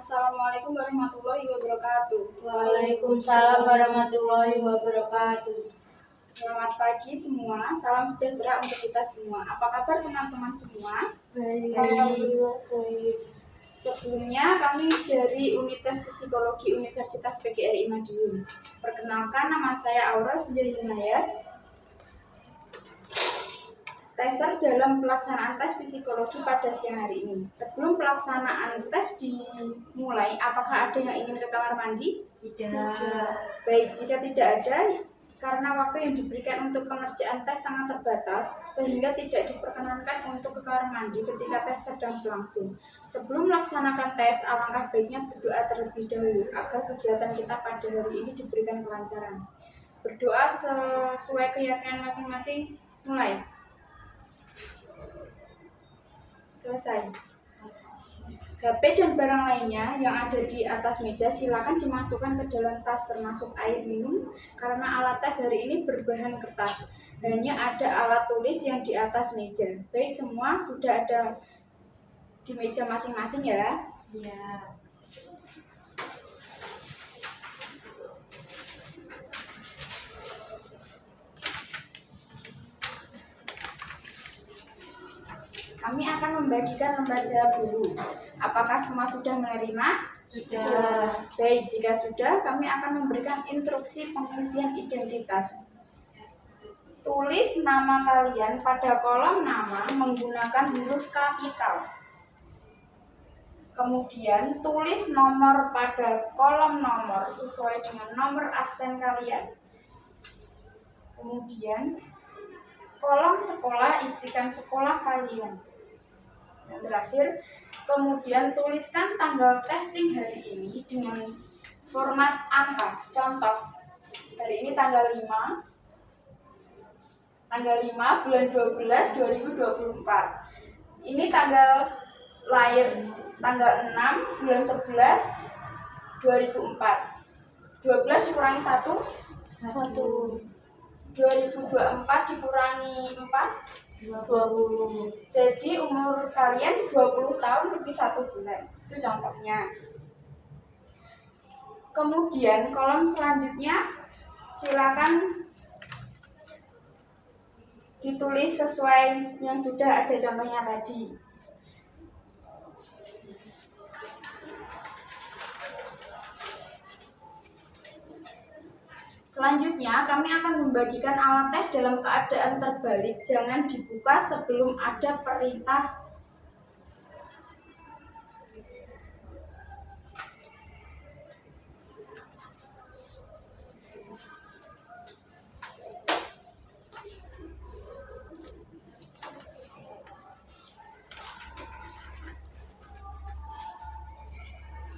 Assalamualaikum warahmatullahi wabarakatuh. Waalaikumsalam warahmatullahi wabarakatuh. Selamat pagi semua, salam sejahtera untuk kita semua. Apa kabar teman-teman semua? Baik. Sebelumnya kami dari Unites Psikologi Universitas PGRI Madiun. Perkenalkan, nama saya Aura Senja Hinayat, tester dalam pelaksanaan tes psikologi pada siang hari ini. Sebelum pelaksanaan tes dimulai, apakah ada yang ingin ke kamar mandi? Tidak. Baik, jika tidak ada, karena waktu yang diberikan untuk pengerjaan tes sangat terbatas, sehingga tidak diperkenankan untuk ke kamar mandi ketika tes sedang berlangsung. Sebelum melaksanakan tes, alangkah baiknya berdoa terlebih dahulu agar kegiatan kita pada hari ini diberikan kelancaran. Berdoa sesuai keyakinan masing-masing. Mulai. Selesai. HP dan barang lainnya yang ada di atas meja silakan dimasukkan ke dalam tas, termasuk air minum, karena alat tes hari ini berbahan kertas. Hanya ada alat tulis yang di atas meja. Baik, semua sudah ada di meja masing-masing ya? Ya. Kami akan membagikan lembar jawab dulu. Apakah semua sudah menerima? Sudah. Baik, jika sudah, kami akan memberikan instruksi pengisian identitas. Tulis nama kalian pada kolom nama menggunakan huruf kapital. Kemudian, tulis nomor pada kolom nomor sesuai dengan nomor absen kalian. Kemudian, kolom sekolah isikan sekolah kalian. Yang terakhir, kemudian tuliskan tanggal testing hari ini dengan format angka. Contoh, hari ini tanggal 5 bulan 12 2024. Ini tanggal lahir tanggal 6 bulan 11 2004. 12 dikurangi 1 2024 dikurangi 4 20. Jadi umur kalian 20 tahun lebih 1 bulan. Itu contohnya. Kemudian kolom selanjutnya silakan ditulis sesuai yang sudah ada contohnya tadi. Selanjutnya, kami akan membagikan alat tes dalam keadaan terbalik. Jangan dibuka sebelum ada perintah.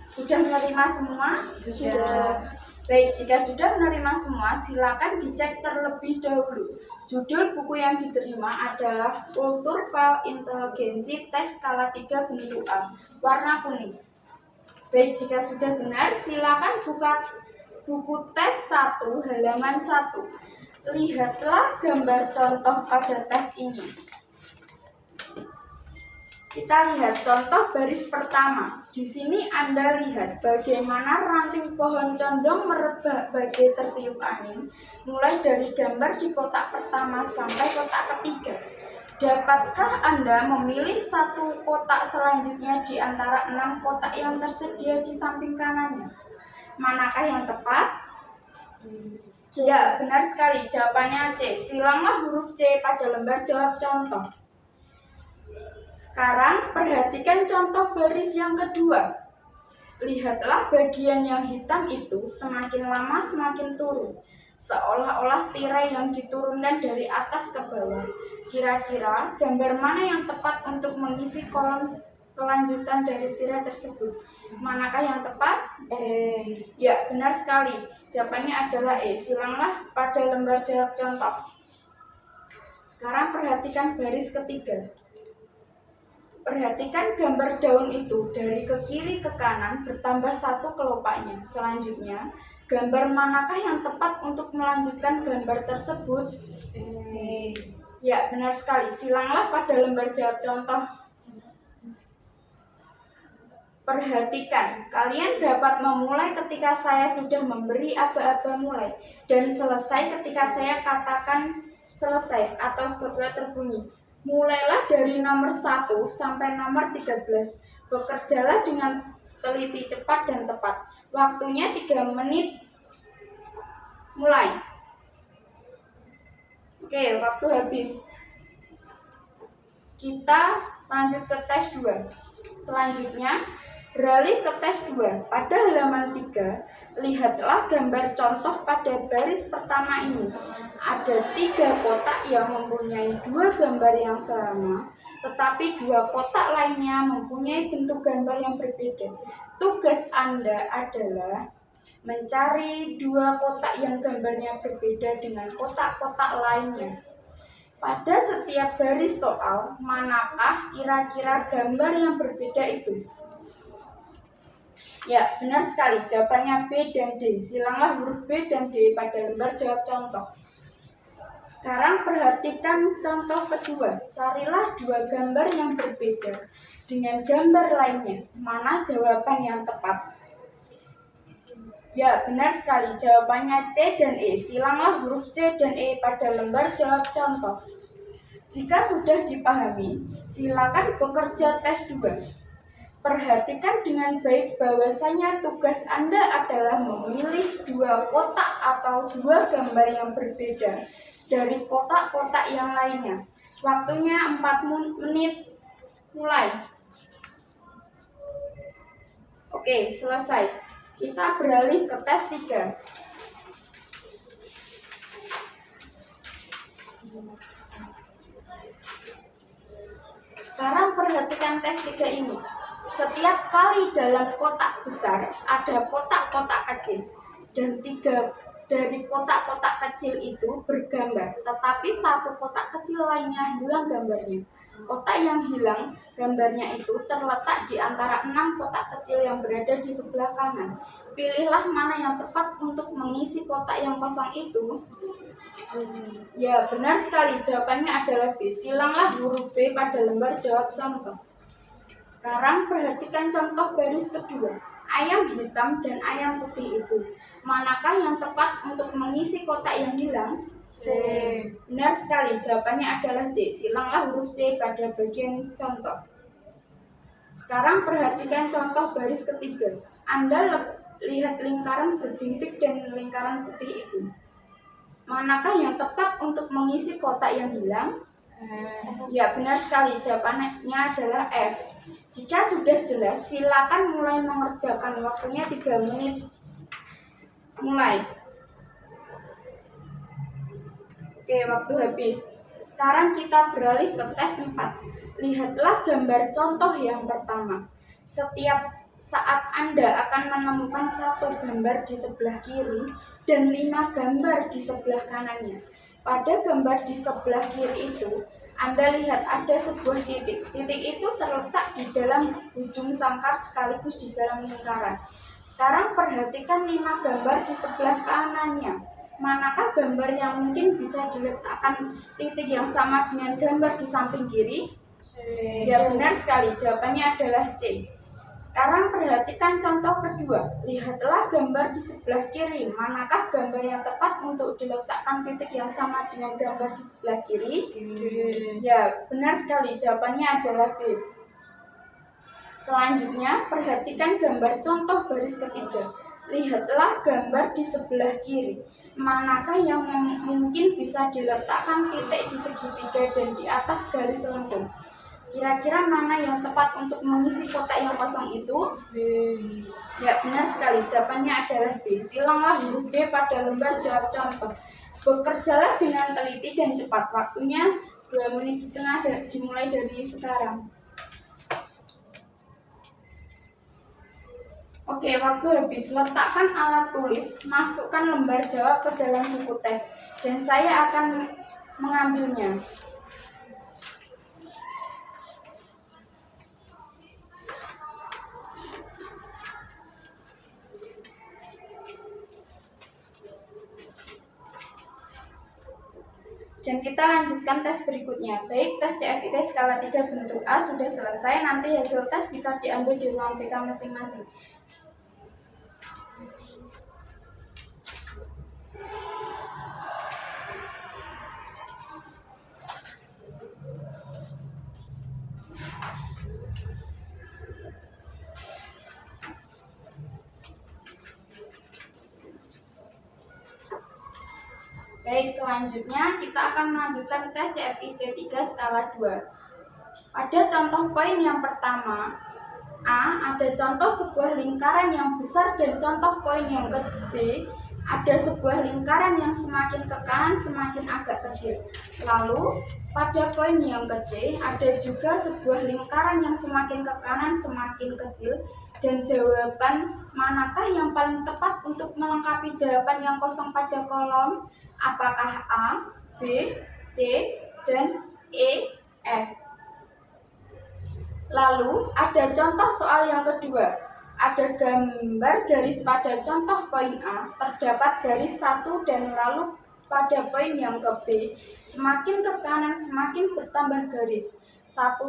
Sudah menerima semua? Sudah. Baik, jika sudah menerima semua, silakan dicek terlebih dahulu. Judul buku yang diterima adalah Kultur File Inteligensi Tes Skala 3 bentuk A, warna kuning. Baik, jika sudah benar, silakan buka buku tes 1 halaman 1. Lihatlah gambar contoh pada tes ini. Kita lihat contoh baris pertama. Di sini Anda lihat bagaimana ranting pohon condong merebak bagai tertiup angin, mulai dari gambar di kotak pertama sampai kotak ketiga. Dapatkah Anda memilih satu kotak selanjutnya di antara 6 kotak yang tersedia di samping kanannya? Manakah yang tepat? Ya, benar sekali. Jawabannya C. Silanglah huruf C pada lembar jawab contoh. Sekarang perhatikan contoh baris yang kedua. Lihatlah bagian yang hitam itu semakin lama semakin turun, seolah-olah tirai yang diturunkan dari atas ke bawah. Kira-kira gambar mana yang tepat untuk mengisi kolom kelanjutan dari tirai tersebut? Manakah yang tepat? Ya, benar sekali. Jawabannya adalah E. Silanglah pada lembar jawab contoh. Sekarang perhatikan baris ketiga. Perhatikan gambar daun itu dari ke kiri ke kanan bertambah 1 kelopaknya. Selanjutnya, gambar manakah yang tepat untuk melanjutkan gambar tersebut? Ya, benar sekali. Silanglah pada lembar jawab contoh. Perhatikan, kalian dapat memulai ketika saya sudah memberi aba-aba mulai dan selesai ketika saya katakan selesai atau setelah terbunyi. Mulailah dari nomor 1 sampai nomor 13. Bekerjalah dengan teliti, cepat, dan tepat. Waktunya 3 menit. Mulai. Oke, waktu habis. Kita lanjut ke tes 2. Selanjutnya, beralih ke tes 2. Pada halaman 3, lihatlah gambar contoh pada baris pertama ini. Ada 3 kotak yang mempunyai 2 gambar yang sama, tetapi 2 kotak lainnya mempunyai bentuk gambar yang berbeda. Tugas Anda adalah mencari 2 kotak yang gambarnya berbeda dengan kotak-kotak lainnya. Pada setiap baris soal, manakah kira-kira gambar yang berbeda itu? Ya, benar sekali. Jawabannya B dan D. Silanglah huruf B dan D pada lembar jawab contoh. Sekarang perhatikan contoh kedua. Carilah 2 gambar yang berbeda dengan gambar lainnya. Mana jawaban yang tepat? Ya, benar sekali. Jawabannya C dan E. Silanglah huruf C dan E pada lembar jawab contoh. Jika sudah dipahami, silakan bekerja tes 2. Perhatikan dengan baik bahwasanya tugas Anda adalah memilih 2 kotak atau 2 gambar yang berbeda dari kotak-kotak yang lainnya. Waktunya 4 menit. Mulai. Oke, selesai. Kita beralih ke tes 3. Sekarang perhatikan tes 3 ini. Setiap kali dalam kotak besar ada kotak-kotak kecil, dan 3 dari kotak-kotak kecil itu bergambar, tetapi 1 kotak kecil lainnya hilang gambarnya. Kotak yang hilang gambarnya itu terletak di antara 6 kotak kecil yang berada di sebelah kanan. Pilihlah mana yang tepat untuk mengisi kotak yang kosong itu. Ya, benar sekali. Jawabannya adalah B. Silanglah huruf B pada lembar jawab contoh. Sekarang perhatikan contoh baris kedua. Ayam hitam dan ayam putih itu, manakah yang tepat untuk mengisi kotak yang hilang? C. Benar sekali. Jawabannya adalah C. Silanglah huruf C pada bagian contoh. Sekarang perhatikan contoh baris ketiga. Anda lihat lingkaran berbintik dan lingkaran putih itu. Manakah yang tepat untuk mengisi kotak yang hilang? Ya, benar sekali. Jawabannya adalah F. Jika sudah jelas, silakan mulai mengerjakan. Waktunya 3 menit. Mulai. Oke, waktu habis. Sekarang kita beralih ke tes 4. Lihatlah gambar contoh yang pertama. Setiap saat Anda akan menemukan 1 gambar di sebelah kiri dan 5 gambar di sebelah kanannya. Pada gambar di sebelah kiri itu, Anda lihat ada sebuah titik. Titik itu terletak di dalam ujung sangkar sekaligus di dalam lingkaran. Sekarang perhatikan 5 gambar di sebelah kanannya. Manakah gambar yang mungkin bisa diletakkan titik yang sama dengan gambar di samping kiri? C. Ya, benar sekali. Jawabannya adalah C. Sekarang perhatikan contoh kedua. Lihatlah gambar di sebelah kiri. Manakah gambar yang tepat untuk diletakkan titik yang sama dengan gambar di sebelah kiri? Ya, benar sekali. Jawabannya adalah B. Selanjutnya, perhatikan gambar contoh baris ketiga. Lihatlah gambar di sebelah kiri. Manakah yang mungkin bisa diletakkan titik di segitiga dan di atas garis lengkung? Kira-kira mana yang tepat untuk mengisi kotak yang kosong itu? B. Ya, benar sekali. Jawabannya adalah B. Silanglah huruf B pada lembar jawab contoh. Bekerjalah dengan teliti dan cepat. Waktunya 2,5 menit dimulai dari sekarang. Oke, waktu habis. Letakkan alat tulis, masukkan lembar jawab ke dalam buku tes, dan saya akan mengambilnya. Dan kita lanjutkan tes berikutnya. Baik, tes CFIT skala 3 bentuk A sudah selesai. Nanti hasil tes bisa diambil di ruang BK masing-masing. Baik, selanjutnya kita akan melanjutkan tes CFIT 3 skala 2. Pada contoh poin yang pertama, A, ada contoh sebuah lingkaran yang besar, dan contoh poin yang B, ada sebuah lingkaran yang semakin ke kanan semakin agak kecil. Lalu, pada poin yang C, ada juga sebuah lingkaran yang semakin ke kanan semakin kecil, dan jawaban manakah yang paling tepat untuk melengkapi jawaban yang kosong pada kolom? Apakah A, B, C, dan E, F? Lalu, ada contoh soal yang kedua. Ada gambar garis pada contoh poin A, terdapat garis 1, dan lalu pada poin yang B, semakin ke kanan semakin bertambah garis 1.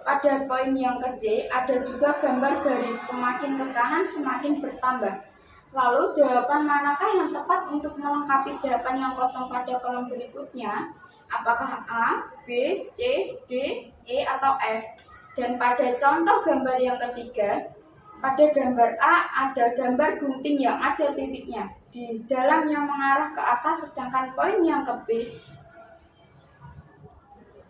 Pada poin yang C, ada juga gambar garis semakin ke kanan semakin bertambah. Lalu, jawaban manakah yang tepat untuk melengkapi jawaban yang kosong pada kolom berikutnya? Apakah A, B, C, D, E, atau F? Dan pada contoh gambar yang ketiga, pada gambar A ada gambar gunting yang ada titiknya di dalam yang mengarah ke atas, sedangkan poin yang B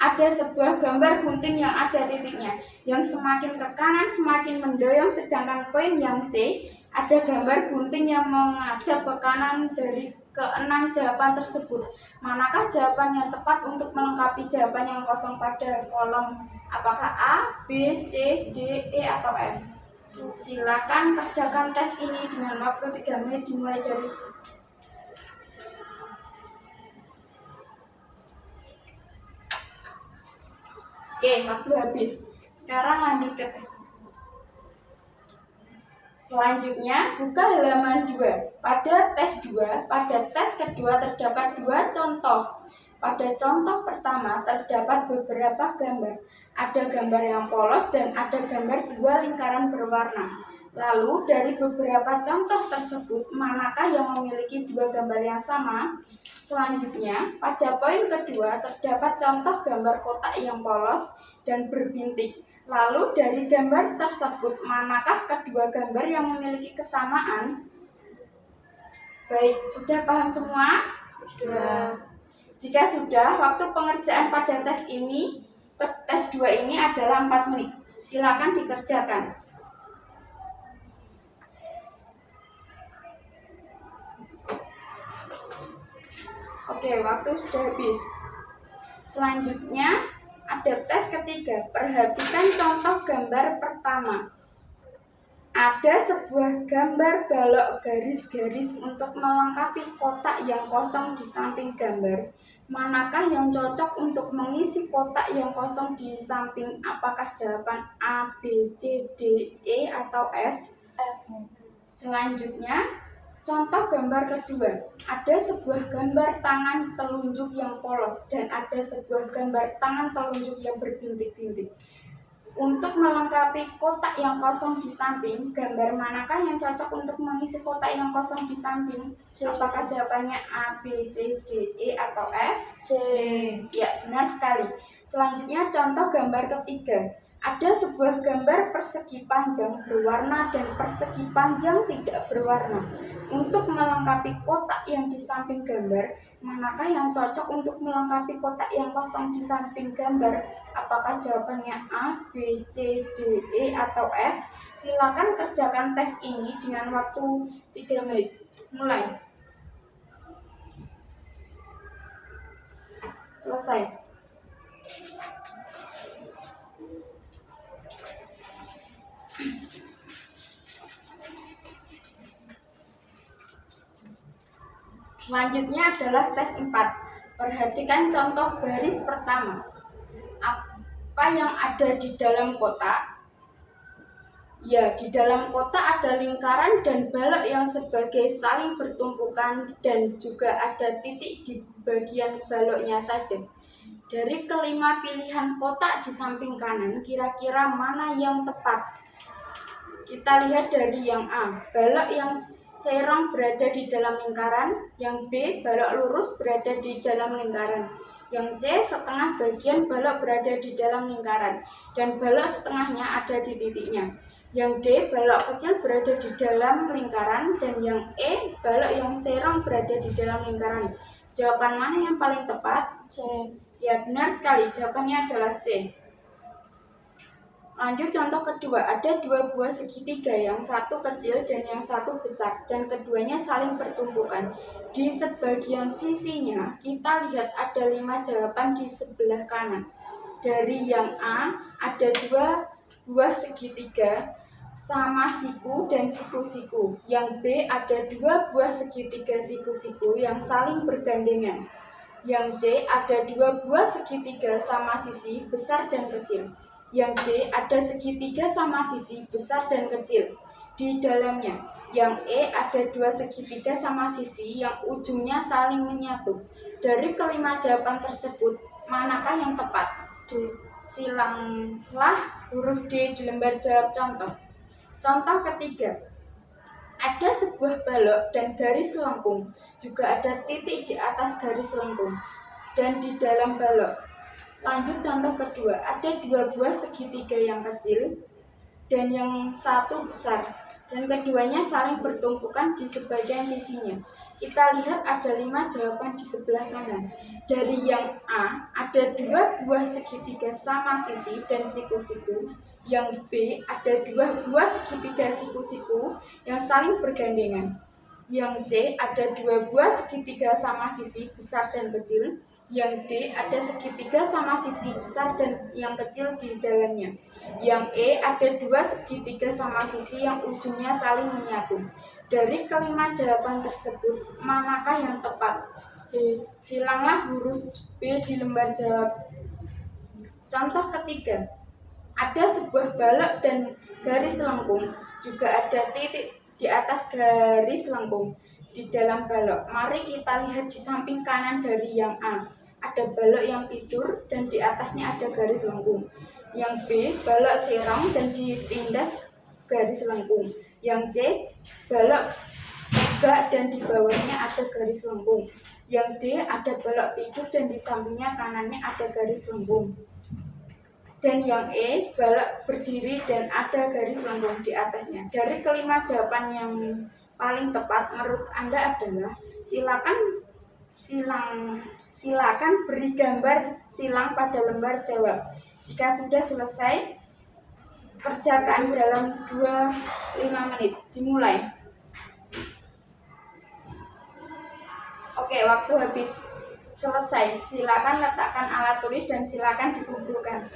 ada sebuah gambar gunting yang ada titiknya yang semakin ke kanan semakin mendoyong, sedangkan poin yang C ada gambar gunting yang menghadap ke kanan dari ke-6 jawaban tersebut. Manakah jawaban yang tepat untuk melengkapi jawaban yang kosong pada kolom? Apakah A, B, C, D, E, atau F? Silakan kerjakan tes ini dengan waktu 3 menit dimulai dari Oke, waktu habis. Sekarang lanjut ke tes. Selanjutnya, buka halaman 2. Pada tes 2, pada tes kedua terdapat 2 contoh. Pada contoh pertama terdapat beberapa gambar. Ada gambar yang polos dan ada gambar 2 lingkaran berwarna. Lalu, dari beberapa contoh tersebut, manakah yang memiliki 2 gambar yang sama? Selanjutnya, pada poin kedua terdapat contoh gambar kotak yang polos dan berbintik. Lalu, dari gambar tersebut, manakah kedua gambar yang memiliki kesamaan? Baik, sudah paham semua? Sudah. Jika sudah, waktu pengerjaan pada tes 2 ini adalah 4 menit. Silakan dikerjakan. Oke, waktu sudah habis. Selanjutnya, ada tes ketiga. Perhatikan contoh gambar pertama. Ada sebuah gambar balok garis-garis untuk melengkapi kotak yang kosong di samping gambar. Manakah yang cocok untuk mengisi kotak yang kosong di samping? Apakah jawaban A, B, C, D, E, atau F? Selanjutnya, contoh gambar kedua. Ada sebuah gambar tangan telunjuk yang polos dan ada sebuah gambar tangan telunjuk yang berbintik-bintik. Untuk melengkapi kotak yang kosong di samping, gambar manakah yang cocok untuk mengisi kotak yang kosong di samping? Apakah jawabannya A, B, C, D, E, atau F? C. Ya, benar sekali. Selanjutnya, contoh gambar ketiga. Ada sebuah gambar persegi panjang berwarna dan persegi panjang tidak berwarna. Untuk melengkapi kotak yang di samping gambar, manakah yang cocok untuk melengkapi kotak yang kosong di samping gambar? Apakah jawabannya A, B, C, D, E, atau F? Silakan kerjakan tes ini dengan waktu 3 menit. Mulai. Selesai. Selanjutnya adalah tes 4. Perhatikan contoh baris pertama. Apa yang ada di dalam kotak? Ya, di dalam kotak ada lingkaran dan balok yang sebagai saling bertumpukan dan juga ada titik di bagian baloknya saja. Dari kelima pilihan kotak di samping kanan, kira-kira mana yang tepat? Kita lihat dari yang A, balok yang serong berada di dalam lingkaran. Yang B, balok lurus berada di dalam lingkaran. Yang C, setengah bagian balok berada di dalam lingkaran dan balok setengahnya ada di titiknya. Yang D, balok kecil berada di dalam lingkaran. Dan yang E, balok yang serong berada di dalam lingkaran. Jawaban mana yang paling tepat? C. Ya, benar sekali, jawabannya adalah C. Lanjut contoh kedua, ada dua buah segitiga, yang satu kecil dan yang satu besar, dan keduanya saling bertumpukan. Di sebagian sisinya, kita lihat ada 5 jawaban di sebelah kanan. Dari yang A, ada dua buah segitiga sama siku dan siku-siku. Yang B, ada dua buah segitiga siku-siku yang saling bergandengan. Yang C, ada dua buah segitiga sama sisi besar dan kecil. Yang D, ada segitiga sama sisi besar dan kecil di dalamnya. Yang E, ada dua segitiga sama sisi yang ujungnya saling menyatu. Dari kelima jawaban tersebut, manakah yang tepat? D. Silanglah huruf D di lembar jawab contoh. Contoh ketiga, ada sebuah balok dan garis lengkung, juga ada titik di atas garis lengkung dan di dalam balok. Lanjut contoh kedua, ada dua buah segitiga yang kecil dan yang satu besar, dan keduanya saling bertumpukan di sebagian sisinya. Kita lihat ada 5 jawaban di sebelah kanan. Dari yang A, ada dua buah segitiga sama sisi dan siku-siku. Yang B, ada dua buah segitiga siku-siku yang saling bergandengan. Yang C, ada dua buah segitiga sama sisi besar dan kecil. Yang D, ada segitiga sama sisi besar dan yang kecil di dalamnya. Yang E, ada dua segitiga sama sisi yang ujungnya saling menyatu. Dari kelima jawaban tersebut, manakah yang tepat? D. Silanglah huruf B di lembar jawab. Contoh ketiga, ada sebuah balok dan garis lengkung, juga ada titik di atas garis lengkung di dalam balok. Mari kita lihat di samping kanan dari yang A. Ada balok yang tidur dan di atasnya ada garis lengkung. Yang B, balok serong dan ditindas garis lengkung. Yang C, balok tegak dan di bawahnya ada garis lengkung. Yang D, ada balok tidur dan di sampingnya kanannya ada garis lengkung. Dan yang E, balok berdiri dan ada garis lengkung di atasnya. Dari kelima jawaban yang paling tepat menurut Anda adalah silakan beri gambar silang pada lembar jawab. Jika sudah selesai, kerjakan dalam 25 menit. Dimulai. Oke, waktu habis selesai. Silakan letakkan alat tulis dan silakan dikumpulkan.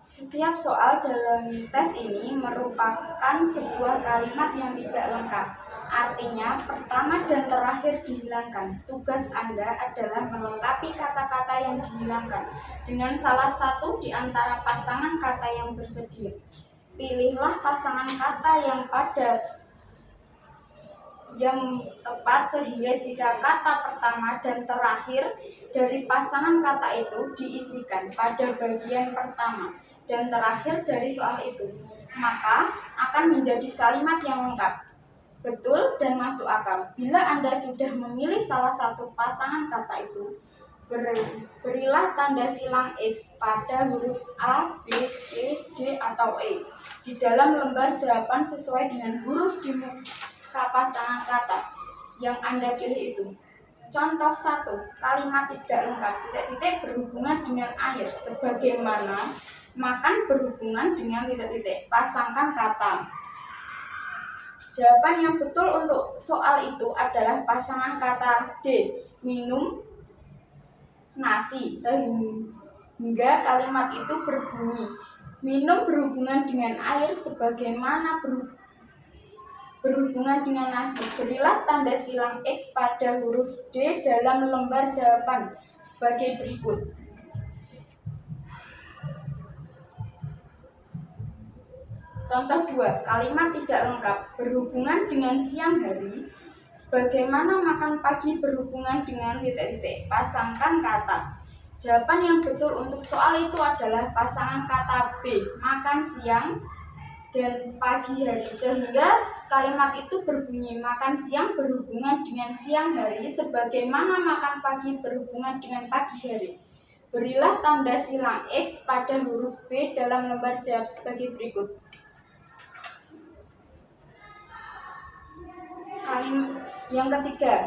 Setiap soal dalam tes ini merupakan sebuah kalimat yang tidak lengkap. Artinya, pertama dan terakhir dihilangkan. Tugas Anda adalah melengkapi kata-kata yang dihilangkan dengan salah satu di antara pasangan kata yang bersedia. Pilihlah pasangan kata yang tepat sehingga jika kata pertama dan terakhir dari pasangan kata itu diisikan pada bagian pertama dan terakhir dari soal itu, maka akan menjadi kalimat yang lengkap. betul dan masuk akal. Bila Anda sudah memilih salah satu pasangan kata itu, berilah tanda silang X pada huruf A, B, C, D, atau E di dalam lembar jawaban sesuai dengan huruf di muka pasangan kata yang Anda pilih itu. Contoh 1. Kalimat tidak lengkap titik-titik berhubungan dengan air sebagaimana makan berhubungan dengan titik-titik. Pasangkan kata. Jawaban yang betul untuk soal itu adalah pasangan kata D, minum nasi, sehingga kalimat itu berbunyi minum berhubungan dengan air sebagaimana berhubungan dengan nasi. Berilah tanda silang X pada huruf D dalam lembar jawaban sebagai berikut. Contoh 2. Kalimat tidak lengkap berhubungan dengan siang hari sebagaimana makan pagi berhubungan dengan titik-titik. Pasangkan kata. Jawaban yang betul untuk soal itu adalah pasangan kata B, makan siang dan pagi hari, sehingga kalimat itu berbunyi makan siang berhubungan dengan siang hari sebagaimana makan pagi berhubungan dengan pagi hari. Berilah tanda silang X pada huruf B dalam lembar jawab sebagai berikut. Yang ketiga,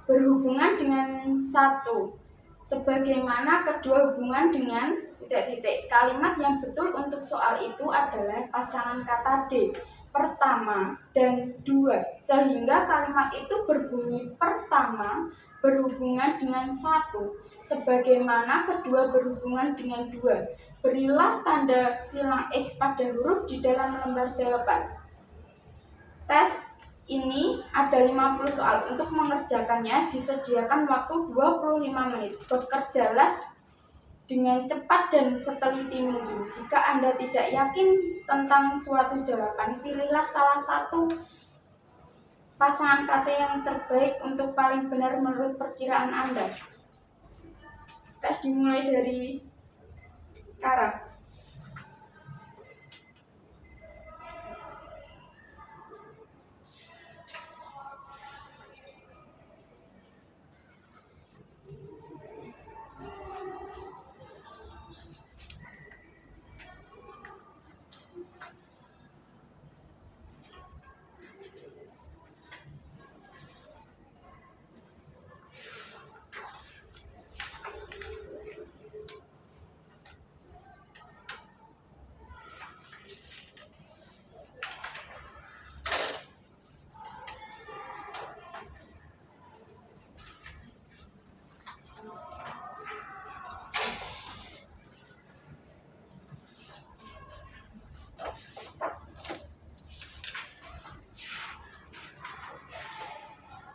berhubungan dengan satu sebagaimana kedua hubungan dengan titik-titik. Kalimat yang betul untuk soal itu adalah pasangan kata D, pertama dan dua, sehingga kalimat itu berbunyi pertama berhubungan dengan satu sebagaimana kedua berhubungan dengan dua. Berilah tanda silang X pada huruf di dalam lembar jawaban. Tes ini ada 50 soal. Untuk mengerjakannya disediakan waktu 25 menit. Bekerjalah dengan cepat dan seteliti mungkin. Jika Anda tidak yakin tentang suatu jawaban, pilihlah salah satu pasangan kata yang terbaik untuk paling benar menurut perkiraan Anda. Tes dimulai dari sekarang.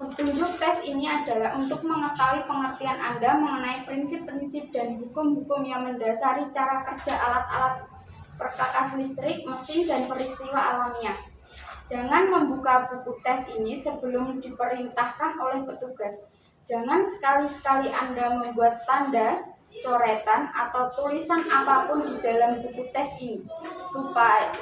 Petunjuk tes ini adalah untuk mengetahui pengertian Anda mengenai prinsip-prinsip dan hukum-hukum yang mendasari cara kerja alat-alat perkakas listrik, mesin, dan peristiwa alamiah. Jangan membuka buku tes ini sebelum diperintahkan oleh petugas. Jangan sekali-sekali Anda membuat tanda, coretan, atau tulisan apapun di dalam buku tes ini, supaya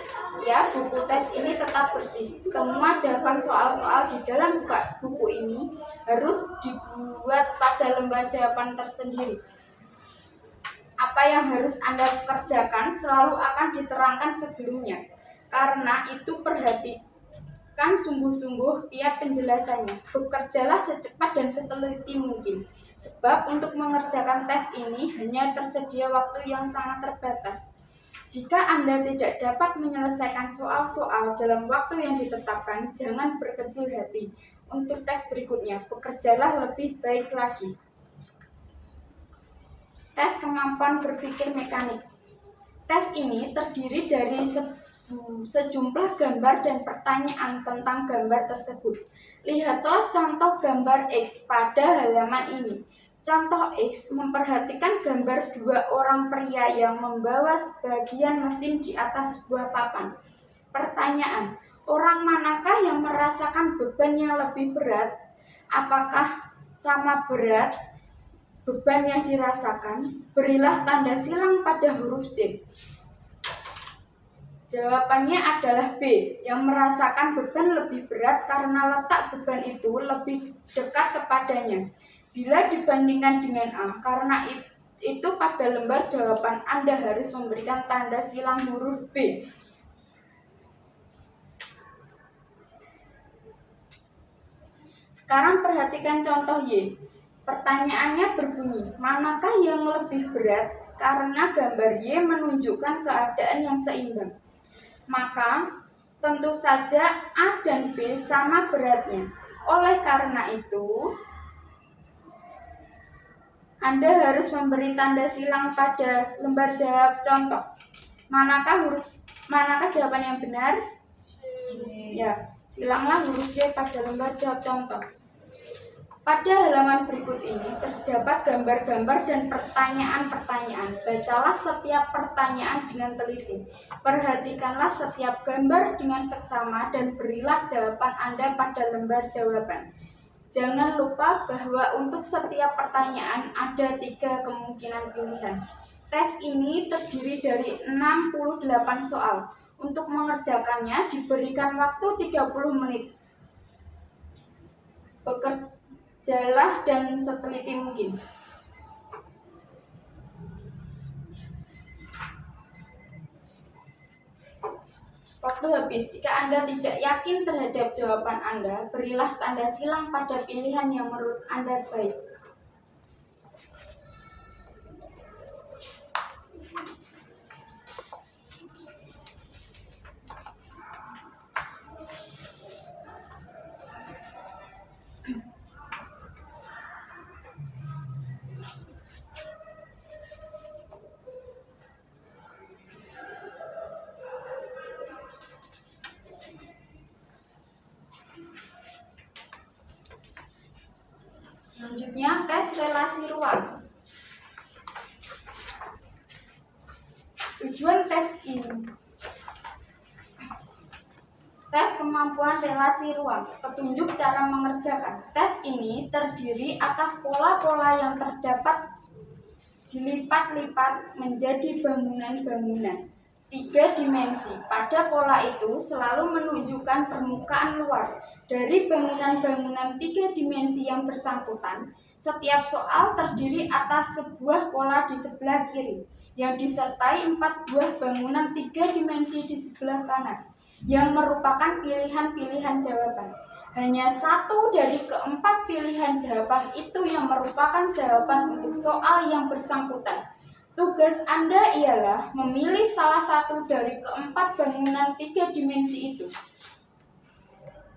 buku tes ini tetap bersih. Semua jawaban soal-soal di dalam buku ini harus dibuat pada lembar jawaban tersendiri. Apa yang harus Anda kerjakan selalu akan diterangkan sebelumnya. Karena itu perhatikan sungguh-sungguh tiap penjelasannya. Bekerjalah secepat dan seteliti mungkin, sebab untuk mengerjakan tes ini hanya tersedia waktu yang sangat terbatas. Jika Anda tidak dapat menyelesaikan soal-soal dalam waktu yang ditetapkan, jangan berkecil hati. Untuk tes berikutnya, bekerjalah lebih baik lagi. Tes kemampuan berpikir mekanik. Tes ini terdiri dari sejumlah gambar dan pertanyaan tentang gambar tersebut. Lihatlah contoh gambar X pada halaman ini. Contoh X memperhatikan gambar dua orang pria yang membawa sebagian mesin di atas sebuah papan. Pertanyaan, orang manakah yang merasakan beban yang lebih berat? Apakah sama berat beban yang dirasakan? Berilah tanda silang pada huruf C. Jawabannya adalah B, yang merasakan beban lebih berat karena letak beban itu lebih dekat kepadanya. Bila dibandingkan dengan A, karena itu pada lembar jawaban Anda harus memberikan tanda silang huruf B. Sekarang perhatikan contoh Y. Pertanyaannya berbunyi, manakah yang lebih berat karena gambar Y menunjukkan keadaan yang seimbang? Maka tentu saja A dan B sama beratnya. Oleh karena itu, Anda harus memberi tanda silang pada lembar jawab contoh. Manakah jawaban yang benar? Ya, silanglah huruf C pada lembar jawab contoh. Pada halaman berikut ini terdapat gambar-gambar dan pertanyaan-pertanyaan. Bacalah setiap pertanyaan dengan teliti. Perhatikanlah setiap gambar dengan seksama dan berilah jawaban Anda pada lembar jawaban. Jangan lupa bahwa untuk setiap pertanyaan ada 3 kemungkinan pilihan. Tes ini terdiri dari 68 soal. Untuk mengerjakannya diberikan waktu 30 menit. Bekerjalah dan seteliti mungkin. Waktu habis. Jika Anda tidak yakin terhadap jawaban Anda, berilah tanda silang pada pilihan yang menurut Anda baik. Selanjutnya, tes relasi ruang. Tujuan tes ini. Tes kemampuan relasi ruang. Petunjuk cara mengerjakan. Tes ini terdiri atas pola-pola yang terdapat dilipat-lipat menjadi bangunan-bangunan 3 dimensi. Pada pola itu selalu menunjukkan permukaan luar dari bangunan-bangunan 3 dimensi yang bersangkutan. Setiap soal terdiri atas sebuah pola di sebelah kiri yang disertai 4 buah bangunan 3 dimensi di sebelah kanan yang merupakan pilihan-pilihan jawaban. Hanya 1 dari keempat pilihan jawaban itu yang merupakan jawaban untuk soal yang bersangkutan. Tugas Anda ialah memilih salah satu dari keempat bangunan 3 dimensi itu,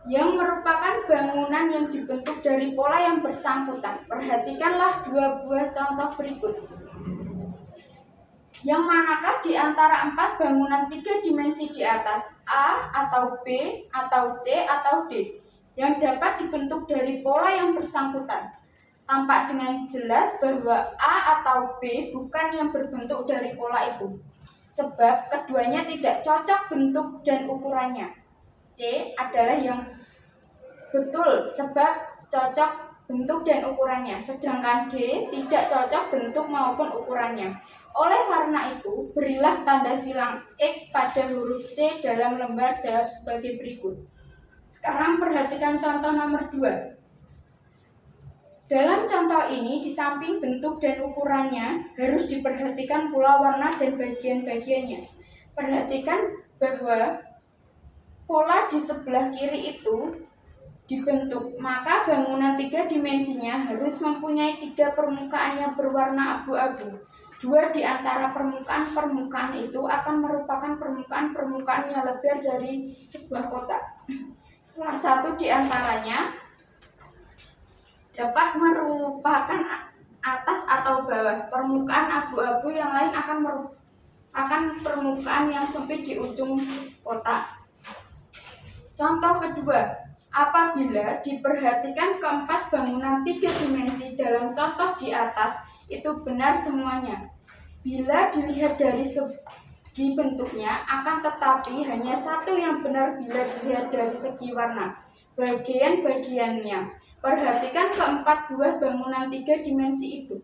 yang merupakan bangunan yang dibentuk dari pola yang bersangkutan. Perhatikanlah 2 buah contoh berikut. Yang manakah di antara 4 bangunan 3 dimensi di atas, A atau B atau C atau D, yang dapat dibentuk dari pola yang bersangkutan? Tampak dengan jelas bahwa A atau B bukan yang berbentuk dari pola itu, sebab keduanya tidak cocok bentuk dan ukurannya. C adalah yang betul sebab cocok bentuk dan ukurannya, sedangkan D tidak cocok bentuk maupun ukurannya. Oleh karena itu, berilah tanda silang X pada huruf C dalam lembar jawab sebagai berikut. Sekarang perhatikan contoh nomor 2. Dalam contoh ini, di samping bentuk dan ukurannya, harus diperhatikan pula warna dan bagian-bagiannya. Perhatikan bahwa pola di sebelah kiri itu dibentuk, maka bangunan 3 dimensinya harus mempunyai 3 permukaan yang berwarna abu-abu. 2 di antara permukaan-permukaan itu akan merupakan permukaan-permukaan yang lebar dari sebuah kotak. Salah satu di antaranya dapat merupakan atas atau bawah. Permukaan abu-abu yang lain akan merupakan permukaan yang sempit di ujung kotak. Contoh kedua, apabila diperhatikan keempat bangunan 3 dimensi dalam contoh di atas itu benar semuanya. Bila dilihat dari segi bentuknya, akan tetapi hanya 1 yang benar bila dilihat dari segi warna bagian-bagiannya. Perhatikan keempat buah bangunan 3 dimensi itu.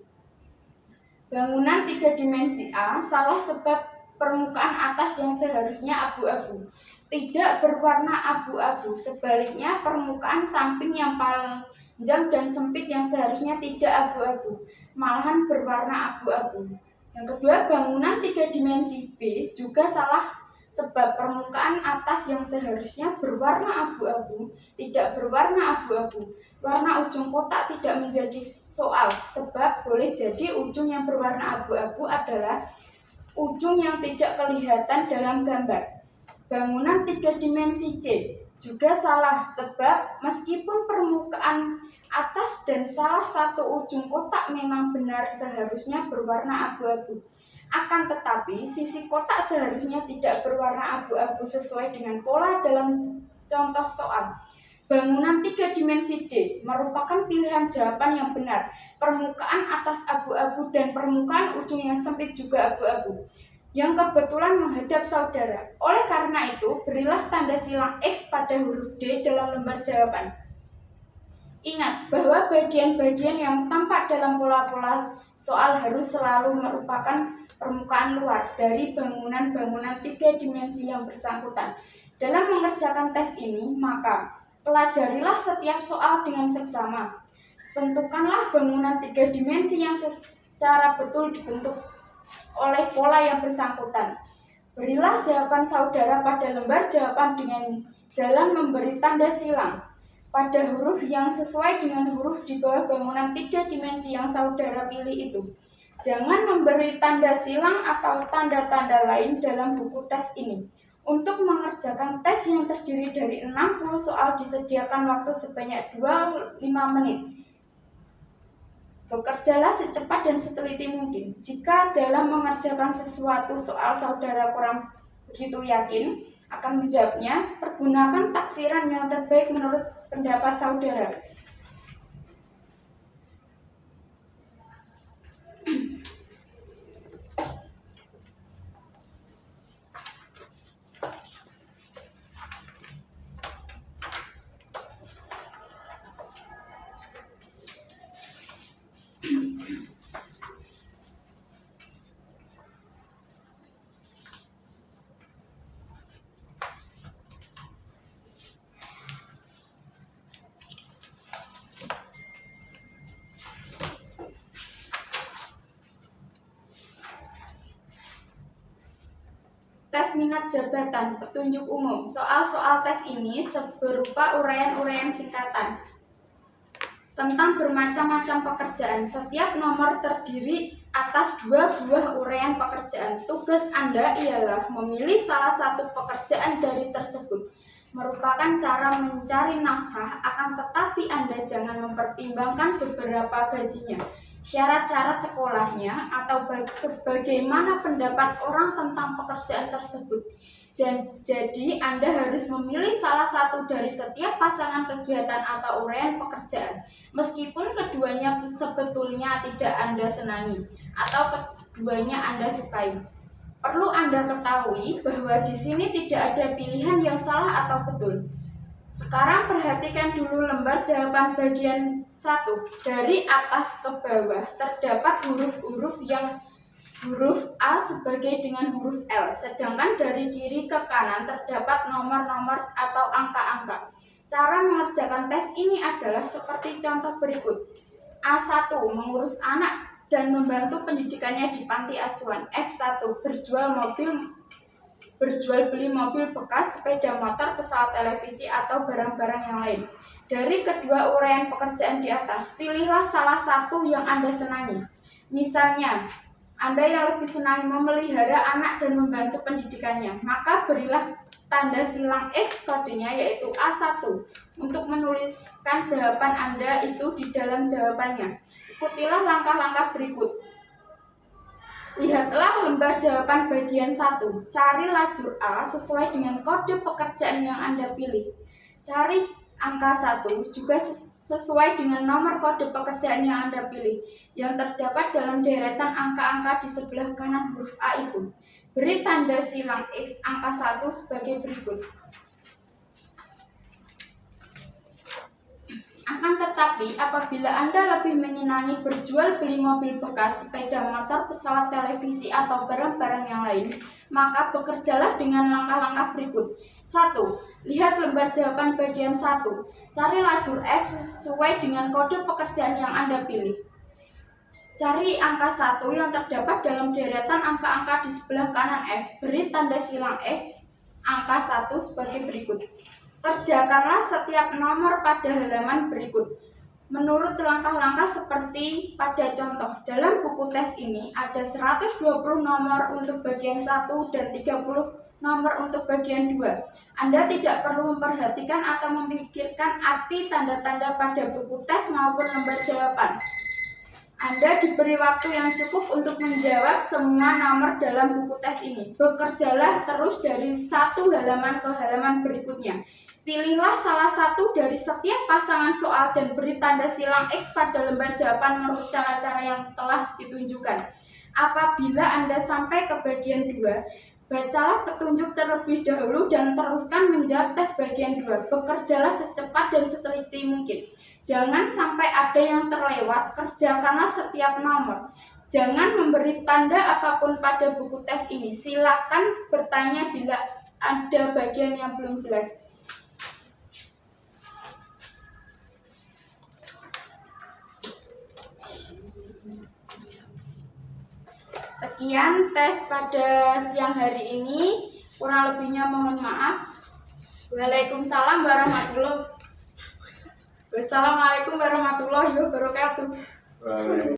Bangunan 3 dimensi A salah sebab permukaan atas yang seharusnya abu-abu tidak berwarna abu-abu. Sebaliknya, permukaan samping yang panjang dan sempit yang seharusnya tidak abu-abu malahan berwarna abu-abu. Yang kedua, bangunan 3 dimensi B juga salah sebab permukaan atas yang seharusnya berwarna abu-abu tidak berwarna abu-abu. Warna ujung kotak tidak menjadi soal sebab boleh jadi ujung yang berwarna abu-abu adalah ujung yang tidak kelihatan dalam gambar. Bangunan 3 dimensi C juga salah sebab meskipun permukaan atas dan salah satu ujung kotak memang benar seharusnya berwarna abu-abu, akan tetapi sisi kotak seharusnya tidak berwarna abu-abu sesuai dengan pola dalam contoh soal. Bangunan 3 dimensi D merupakan pilihan jawaban yang benar. Permukaan atas abu-abu dan permukaan ujung yang sempit juga abu-abu yang kebetulan menghadap saudara. Oleh karena itu, berilah tanda silang X pada huruf D dalam lembar jawaban. Ingat bahwa bagian-bagian yang tampak dalam pola-pola soal harus selalu merupakan permukaan luar dari bangunan-bangunan 3 dimensi yang bersangkutan. Dalam mengerjakan tes ini, maka pelajarilah setiap soal dengan seksama. Tentukanlah bangunan 3 dimensi yang secara betul dibentuk oleh pola yang bersangkutan. Berilah jawaban saudara pada lembar jawaban dengan jalan memberi tanda silang pada huruf yang sesuai dengan huruf di bawah bangunan 3 dimensi yang saudara pilih itu. Jangan memberi tanda silang atau tanda-tanda lain dalam buku tes ini. Untuk mengerjakan tes yang terdiri dari 60 soal disediakan waktu sebanyak 25 menit. Bekerjalah secepat dan seteliti mungkin. Jika dalam mengerjakan sesuatu soal saudara kurang begitu yakin akan menjawabnya, pergunakan taksiran yang terbaik menurut pendapat saudara. Tes minat jabatan, petunjuk umum. Soal-soal tes ini berupa uraian-uraian singkatan tentang bermacam-macam pekerjaan. Setiap nomor terdiri atas 2 buah uraian pekerjaan. Tugas Anda ialah memilih salah satu pekerjaan dari tersebut. Merupakan cara mencari nafkah, akan tetapi Anda jangan mempertimbangkan beberapa gajinya, syarat-syarat sekolahnya, atau sebagaimana pendapat orang tentang pekerjaan tersebut. Jadi, Anda harus memilih salah satu dari setiap pasangan kegiatan atau uraian pekerjaan, meskipun keduanya sebetulnya tidak Anda senangi atau keduanya Anda sukai. Perlu Anda ketahui bahwa di sini tidak ada pilihan yang salah atau betul. Sekarang perhatikan dulu lembar jawaban bagian 1. Dari atas ke bawah terdapat huruf-huruf yang huruf A sebagai dengan huruf L, sedangkan dari kiri ke kanan terdapat nomor-nomor atau angka-angka. Cara mengerjakan tes ini adalah seperti contoh berikut. A1. Mengurus anak dan membantu pendidikannya di panti asuhan. F1. Berjual beli mobil bekas, sepeda motor, pesawat televisi, atau barang-barang yang lain. Dari kedua uraian pekerjaan di atas, pilihlah salah satu yang Anda senangi. Misalnya, Anda yang lebih senang memelihara anak dan membantu pendidikannya, maka berilah tanda silang X, kodenya yaitu A1, untuk menuliskan jawaban Anda itu di dalam jawabannya. Ikutilah langkah-langkah berikut. Lihatlah lembar jawaban bagian 1. Cari lajur A sesuai dengan kode pekerjaan yang Anda pilih. Cari angka 1 juga sesuai dengan nomor kode pekerjaan yang Anda pilih, yang terdapat dalam deretan angka-angka di sebelah kanan huruf A itu. Beri tanda silang X angka 1 sebagai berikut. Akan tetapi, apabila Anda lebih menyenangi berjual beli mobil bekas, sepeda motor, pesawat, televisi, atau barang-barang yang lain, maka bekerjalah dengan langkah-langkah berikut. 1. Lihat lembar jawaban bagian 1. Cari lajur F sesuai dengan kode pekerjaan yang Anda pilih. Cari angka 1 yang terdapat dalam deretan angka-angka di sebelah kanan F. Beri tanda silang S angka 1 sebagai berikut. Kerjakanlah setiap nomor pada halaman berikut. Menurut langkah-langkah seperti pada contoh, dalam buku tes ini ada 120 nomor untuk bagian 1 dan 30 nomor untuk bagian 2. Anda tidak perlu memperhatikan atau memikirkan arti tanda-tanda pada buku tes maupun lembar jawaban. Anda diberi waktu yang cukup untuk menjawab semua nomor dalam buku tes ini. Bekerjalah terus dari satu halaman ke halaman berikutnya. Pilihlah salah satu dari setiap pasangan soal dan beri tanda silang X pada lembar jawaban menurut cara-cara yang telah ditunjukkan. Apabila Anda sampai ke bagian 2, bacalah petunjuk terlebih dahulu dan teruskan menjawab tes bagian 2. Bekerjalah secepat dan seteliti mungkin. Jangan sampai ada yang terlewat, kerjakanlah setiap nomor. Jangan memberi tanda apapun pada buku tes ini. Silakan bertanya bila ada bagian yang belum jelas. Sekian tes pada siang hari ini. Kurang lebihnya mohon maaf. Waalaikumsalam warahmatullahi wabarakatuh. Wassalamualaikum warahmatullahi wabarakatuh.